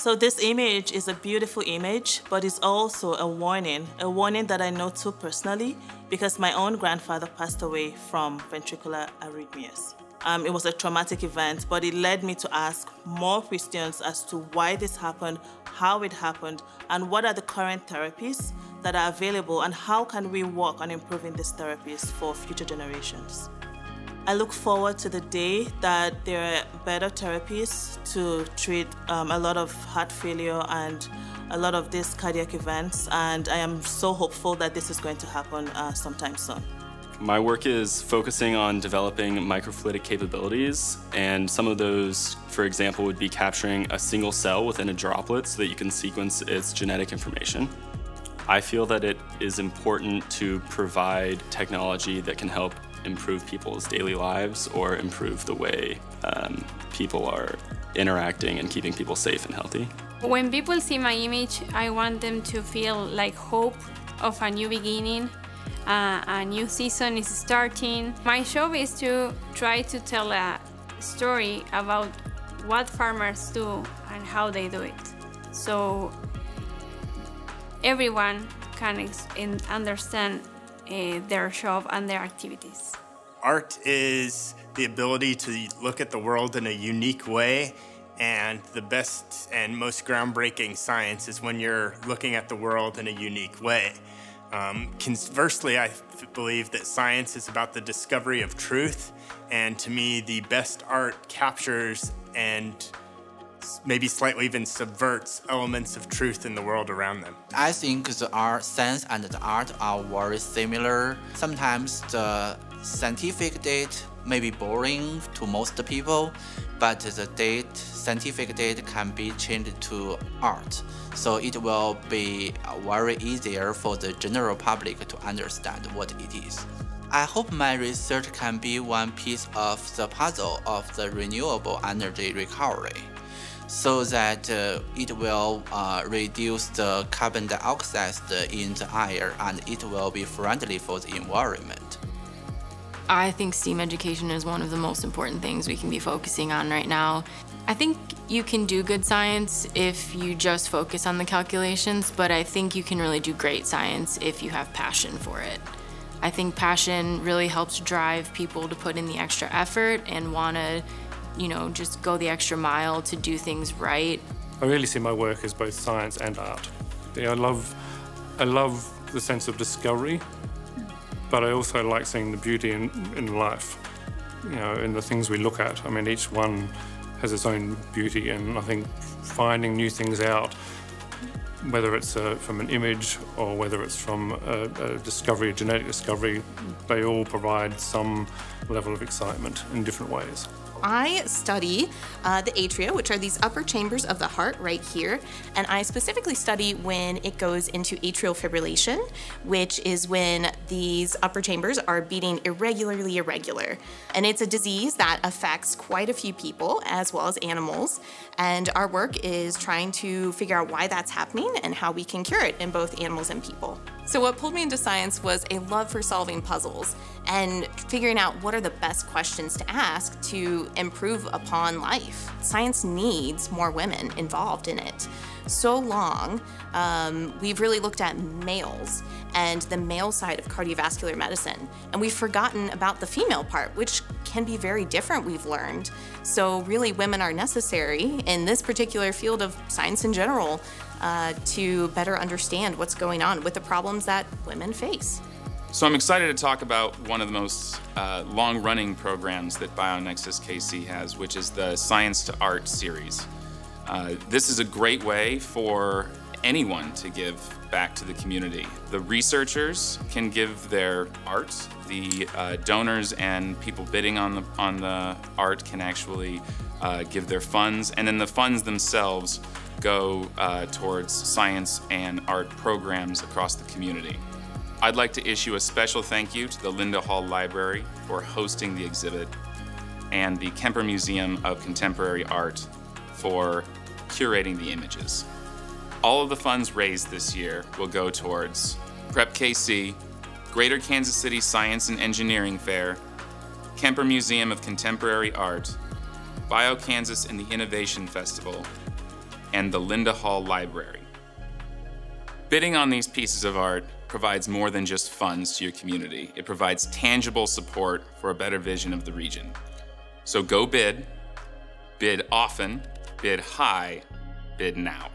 So this image is a beautiful image, but it's also a warning that I know too personally because my own grandfather passed away from ventricular arrhythmias. It was a traumatic event, but it led me to ask more questions as to why this happened, how it happened, and what are the current therapies that are available, and how can we work on improving these therapies for future generations. I look forward to the day that there are better therapies to treat a lot of heart failure and a lot of these cardiac events, and I am so hopeful that this is going to happen sometime soon. My work is focusing on developing microfluidic capabilities, and some of those, for example, would be capturing a single cell within a droplet so that you can sequence its genetic information. I feel that it is important to provide technology that can help improve people's daily lives or improve the way people are interacting and keeping people safe and healthy. When people see my image, I want them to feel like hope of a new beginning. A new season is starting. My job is to try to tell a story about what farmers do and how they do it, so everyone can understand their job and their activities. Art is the ability to look at the world in a unique way, and the best and most groundbreaking science is when you're looking at the world in a unique way. Conversely, I believe that science is about the discovery of truth, and to me, the best art captures and maybe slightly even subverts elements of truth in the world around them. I think the science and the art are very similar. Sometimes the scientific data may be boring to most people, but the scientific data can be changed to art. So it will be very easier for the general public to understand what it is. I hope my research can be one piece of the puzzle of the renewable energy recovery, so that it will reduce the carbon dioxide in the air, and it will be friendly for the environment. I think STEAM education is one of the most important things we can be focusing on right now. I think you can do good science if you just focus on the calculations, but I think you can really do great science if you have passion for it. I think passion really helps drive people to put in the extra effort and want to, just go the extra mile to do things right. I really see my work as both science and art. I love the sense of discovery, but I also like seeing the beauty in life, in the things we look at. I mean, each one has its own beauty, and I think finding new things out, whether it's from an image or whether it's from a discovery, a genetic discovery, they all provide some level of excitement in different ways. I study the atria, which are these upper chambers of the heart right here, and I specifically study when it goes into atrial fibrillation, which is when these upper chambers are beating irregular. And it's a disease that affects quite a few people as well as animals, and our work is trying to figure out why that's happening and how we can cure it in both animals and people. So what pulled me into science was a love for solving puzzles and figuring out what are the best questions to ask to improve upon life. Science needs more women involved in it. So long, we've really looked at males and the male side of cardiovascular medicine, and we've forgotten about the female part, which can be very different, we've learned. So really, women are necessary in this particular field of science in general to better understand what's going on with the problems that women face. So I'm excited to talk about one of the most long-running programs that Bionexus KC has, which is the Science to Art series. This is a great way for anyone to give back to the community. The researchers can give their art, the donors and people bidding on the art can actually give their funds, and then the funds themselves go towards science and art programs across the community. I'd like to issue a special thank you to the Linda Hall Library for hosting the exhibit, and the Kemper Museum of Contemporary Art for curating the images. All of the funds raised this year will go towards Prep KC, Greater Kansas City Science and Engineering Fair, Kemper Museum of Contemporary Art, BioKansas and the Innovation Festival, and the Linda Hall Library. Bidding on these pieces of art provides more than just funds to your community. It provides tangible support for a better vision of the region. So go bid often, bid high, bid now.